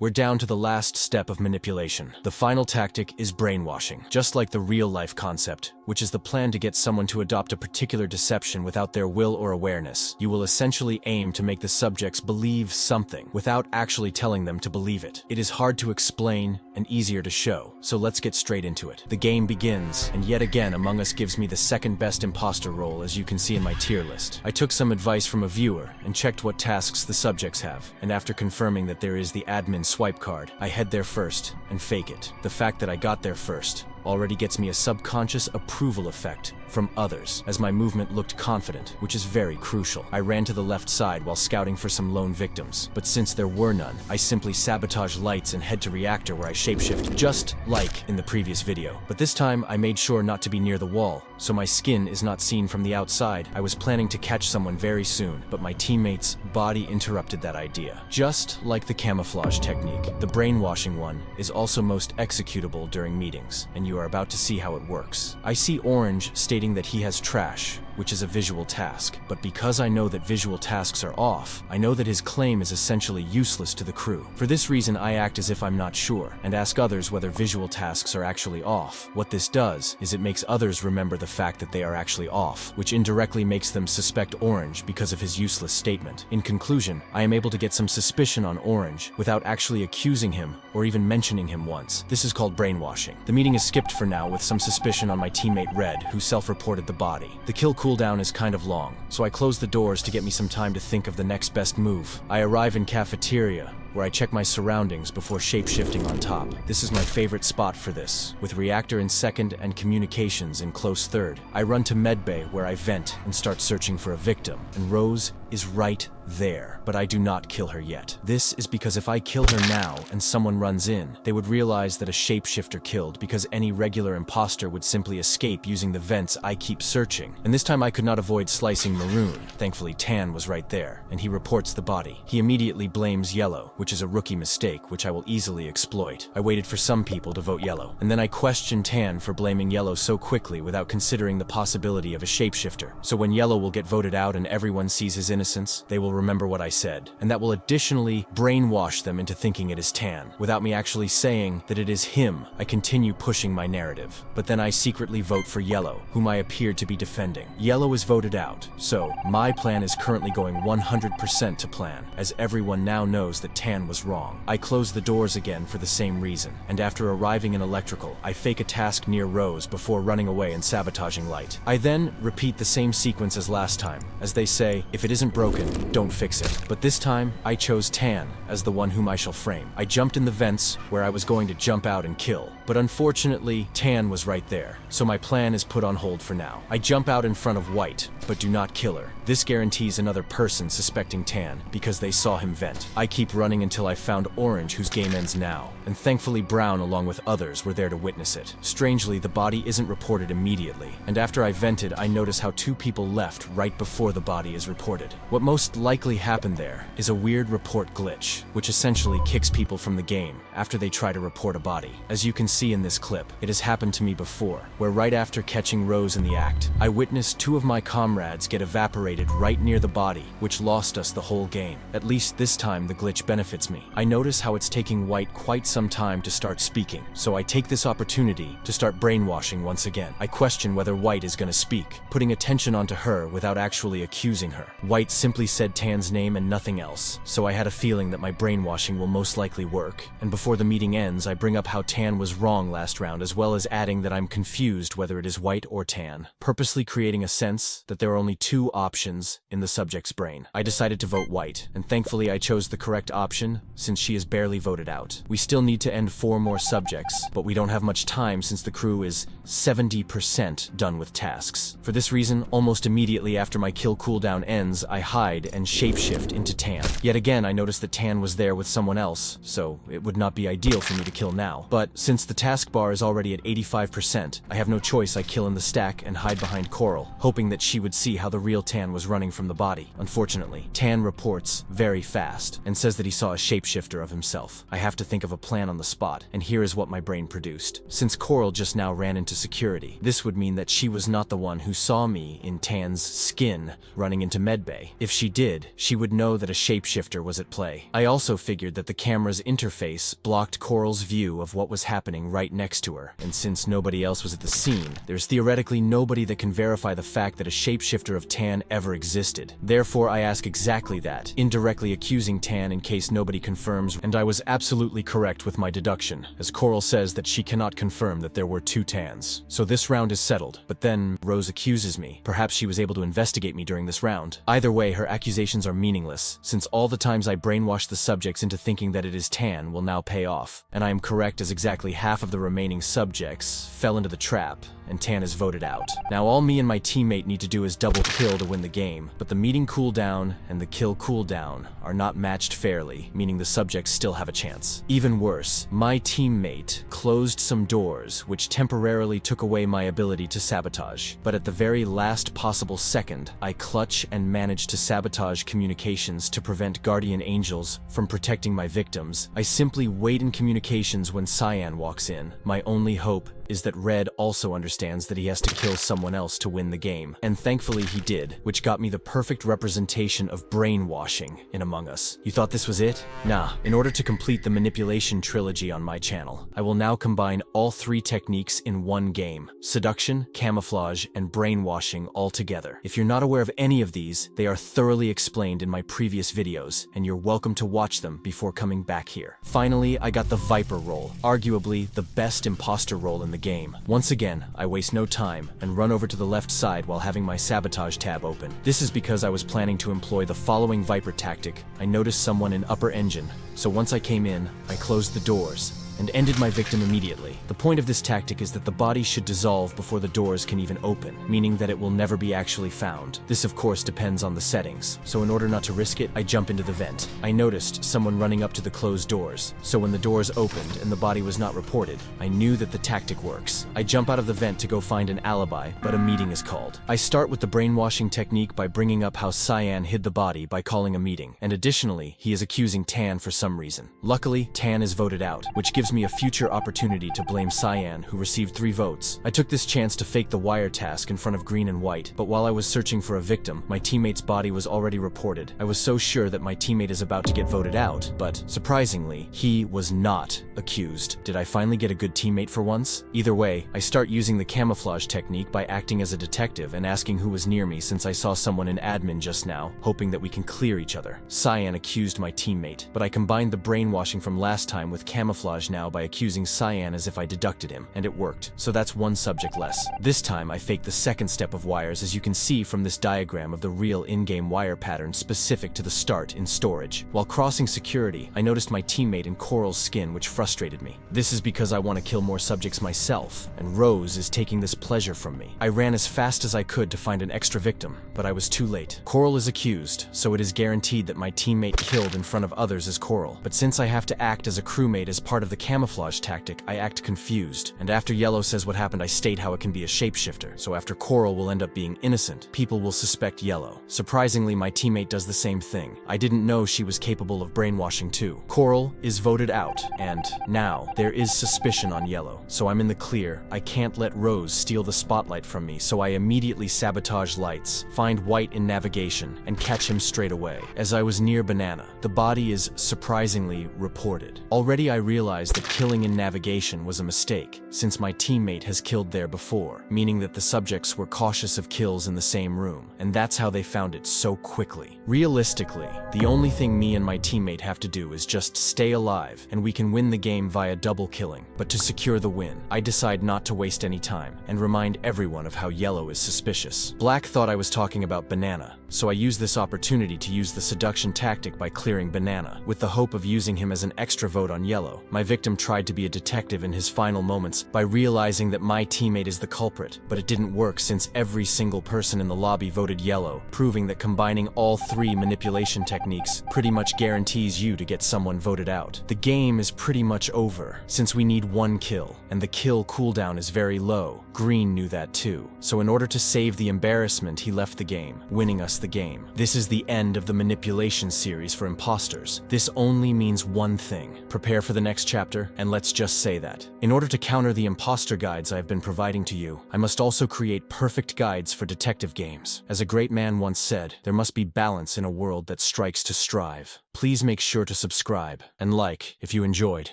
We're down to the last step of manipulation. The final tactic is brainwashing, just like the real-life concept, which is the plan to get someone to adopt a particular deception without their will or awareness. You will essentially aim to make the subjects believe something without actually telling them to believe it. It is hard to explain and easier to show, so let's get straight into it. The game begins, and yet again Among Us gives me the second best imposter role, as you can see in my tier list. I took some advice from a viewer and checked what tasks the subjects have, and after confirming that there is the admin swipe card, I head there first and fake it. The fact that I got there first already gets me a subconscious approval effect from others, as my movement looked confident, which is very crucial. I ran to the left side while scouting for some lone victims, but since there were none, I simply sabotage lights and head to reactor where I shapeshift, just like in the previous video. But this time, I made sure not to be near the wall, so my skin is not seen from the outside. I was planning to catch someone very soon, but my teammate's body interrupted that idea. Just like the camouflage technique, the brainwashing one is also most executable during meetings, and you are about to see how it works. I see Orange stating that he has trash, which is a visual task, but because I know that visual tasks are off, I know that his claim is essentially useless to the crew. For this reason, I act as if I'm not sure, and ask others whether visual tasks are actually off. What this does is it makes others remember the fact that they are actually off, which indirectly makes them suspect Orange because of his useless statement. In conclusion, I am able to get some suspicion on Orange without actually accusing him or even mentioning him once. This is called brainwashing. The meeting is skipped for now with some suspicion on my teammate Red, who self-reported the body. The kill cooldown is kind of long, so I close the doors to get me some time to think of the next best move. I arrive in cafeteria, where I check my surroundings before shape-shifting on top. This is my favorite spot for this, with reactor in second and communications in close third. I run to medbay where I vent and start searching for a victim, and Rose is right there, but I do not kill her yet. This is because if I kill her now and someone runs in, they would realize that a shapeshifter killed, because any regular imposter would simply escape using the vents I keep searching. And this time I could not avoid slicing Maroon. Thankfully Tan was right there, and he reports the body. He immediately blames Yellow, which is a rookie mistake which I will easily exploit. I waited for some people to vote Yellow, and then I questioned Tan for blaming Yellow so quickly without considering the possibility of a shapeshifter. So when Yellow will get voted out and everyone sees his innocence, they will remember what I said, and that will additionally brainwash them into thinking it is Tan. Without me actually saying that it is him, I continue pushing my narrative. But then I secretly vote for Yellow, whom I appeared to be defending. Yellow is voted out, so my plan is currently going 100% to plan, as everyone now knows that Tan was wrong. I close the doors again for the same reason, and after arriving in electrical, I fake a task near Rose before running away and sabotaging Light. I then repeat the same sequence as last time, as they say, if it isn't broken, don't fix it. But this time, I chose Tan as the one whom I shall frame. I jumped in the vents where I was going to jump out and kill, but unfortunately, Tan was right there, so my plan is put on hold for now. I jump out in front of White, but do not kill her. This guarantees another person suspecting Tan because they saw him vent. I keep running until I found Orange, whose game ends now, and thankfully Brown along with others were there to witness it. Strangely, the body isn't reported immediately, and after I vented, I notice how 2 people left right before the body is reported. What most likely happened there is a weird report glitch, which essentially kicks people from the game after they try to report a body. As you can see in this clip, it has happened to me before, where right after catching Rose in the act, I witnessed 2 of my comrades get evaporated right near the body, which lost us the whole game. At least this time the glitch benefits me. I notice how it's taking White quite some time to start speaking, so I take this opportunity to start brainwashing once again. I question whether White is gonna speak, putting attention onto her without actually accusing her. White simply said Tan's name and nothing else, so I had a feeling that my brainwashing will most likely work. And before the meeting ends, I bring up how Tan was wrong last round, as well as adding that I'm confused whether it is White or Tan, purposely creating a sense that there are only 2 options in the subject's brain. I decided to vote White, and thankfully I chose the correct option since she is barely voted out. We still need to end 4 more subjects, but we don't have much time since the crew is 70% done with tasks. For this reason, almost immediately after my kill cooldown ends, I hide and shapeshift into Tan. Yet again, I noticed that Tan was there with someone else, so it would not be ideal for me to kill now. But since the taskbar is already at 85%, I have no choice. I kill in the stack and hide behind Coral, hoping that she would see how the real Tan was was running from the body. Unfortunately, Tan reports very fast and says that he saw a shapeshifter of himself. I have to think of a plan on the spot, and here is what my brain produced. Since Coral just now ran into security, this would mean that she was not the one who saw me in Tan's skin running into medbay. If she did, she would know that a shapeshifter was at play. I also figured that the camera's interface blocked Coral's view of what was happening right next to her, and since nobody else was at the scene, there's theoretically nobody that can verify the fact that a shapeshifter of Tan ever existed. Therefore, I ask exactly that, indirectly accusing Tan in case nobody confirms, and I was absolutely correct with my deduction, as Coral says that she cannot confirm that there were two Tans. So this round is settled, but then Rose accuses me. Perhaps she was able to investigate me during this round. Either way, her accusations are meaningless, since all the times I brainwashed the subjects into thinking that it is Tan will now pay off. And I am correct, as exactly half of the remaining subjects fell into the trap, and Tan is voted out. Now all me and my teammate need to do is double kill to win the game, but the meeting cooldown and the kill cooldown are not matched fairly, meaning the subjects still have a chance. Even worse, my teammate closed some doors which temporarily took away my ability to sabotage, but at the very last possible second, I clutch and manage to sabotage communications to prevent guardian angels from protecting my victims. I simply wait in communications when Cyan walks in. My only hope is that Red also understands that he has to kill someone else to win the game, and thankfully he did, which got me the perfect representation of brainwashing in Among Us. You thought this was it? Nah. In order to complete the manipulation trilogy on my channel, I will now combine all three techniques in one game: seduction, camouflage, and brainwashing all together. If you're not aware of any of these, they are thoroughly explained in my previous videos, and you're welcome to watch them before coming back here. Finally, I got the Viper role, arguably the best imposter role in the game. Once again, I waste no time and run over to the left side while having my sabotage tab open. This is because I was planning to employ the following Viper tactic. I noticed someone in upper engine, so once I came in, I closed the doors and ended my victim immediately. The point of this tactic is that the body should dissolve before the doors can even open, meaning that it will never be actually found. This of course depends on the settings, so in order not to risk it, I jump into the vent. I noticed someone running up to the closed doors, so when the doors opened and the body was not reported, I knew that the tactic works. I jump out of the vent to go find an alibi, but a meeting is called. I start with the brainwashing technique by bringing up how Cyan hid the body by calling a meeting, and additionally, he is accusing Tan for some reason. Luckily, Tan is voted out, which gives me a future opportunity to blame Cyan, who received 3 votes. I took this chance to fake the wire task in front of Green and White, but while I was searching for a victim, my teammate's body was already reported. I was so sure that my teammate is about to get voted out, but surprisingly, he was not accused. Did I finally get a good teammate for once? Either way, I start using the camouflage technique by acting as a detective and asking who was near me since I saw someone in admin just now, hoping that we can clear each other. Cyan accused my teammate, but I combined the brainwashing from last time with camouflage now by accusing Cyan as if I deducted him, and it worked, so that's one subject less. This time I faked the second step of wires, as you can see from this diagram of the real in-game wire pattern specific to the start in storage. While crossing security, I noticed my teammate in Coral's skin, which frustrated me. This is because I want to kill more subjects myself, and Rose is taking this pleasure from me. I ran as fast as I could to find an extra victim, but I was too late. Coral is accused, so it is guaranteed that my teammate killed in front of others is Coral. But since I have to act as a crewmate as part of the camouflage tactic, I act confused, and after Yellow says what happened, I state how it can be a shapeshifter, so after Coral will end up being innocent, people will suspect Yellow. Surprisingly, my teammate does the same thing. I didn't know she was capable of brainwashing too. Coral is voted out, and now there is suspicion on Yellow, so I'm in the clear. I can't let Rose steal the spotlight from me, so I immediately sabotage lights, find White in navigation, and catch him straight away. As I was near Banana, the body is surprisingly reported. Already I realized that killing in navigation was a mistake, since my teammate has killed there before, meaning that the subjects were cautious of kills in the same room, and that's how they found it so quickly. Realistically, the only thing me and my teammate have to do is just stay alive, and we can win the game via double killing. But to secure the win, I decide not to waste any time, and remind everyone of how Yellow is suspicious. Black thought I was talking about Banana, so I used this opportunity to use the seduction tactic by clearing Banana, with the hope of using him as an extra vote on Yellow. My victim victim tried to be a detective in his final moments by realizing that my teammate is the culprit, but it didn't work since every single person in the lobby voted yellow, proving that combining all 3 manipulation techniques pretty much guarantees you to get someone voted out. The game is pretty much over, since we need 1 kill, and the kill cooldown is very low. Green knew that too, so in order to save the embarrassment, he left the game, winning us the game. This is the end of the manipulation series for imposters. This only means one thing: prepare for the next chapter, and let's just say that. In order to counter the imposter guides I've been providing to you, I must also create perfect guides for detective games. As a great man once said, there must be balance in a world that strikes to strive. Please make sure to subscribe and like if you enjoyed.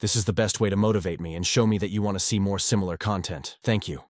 This is the best way to motivate me and show me that you want to see more similar content. Thank you.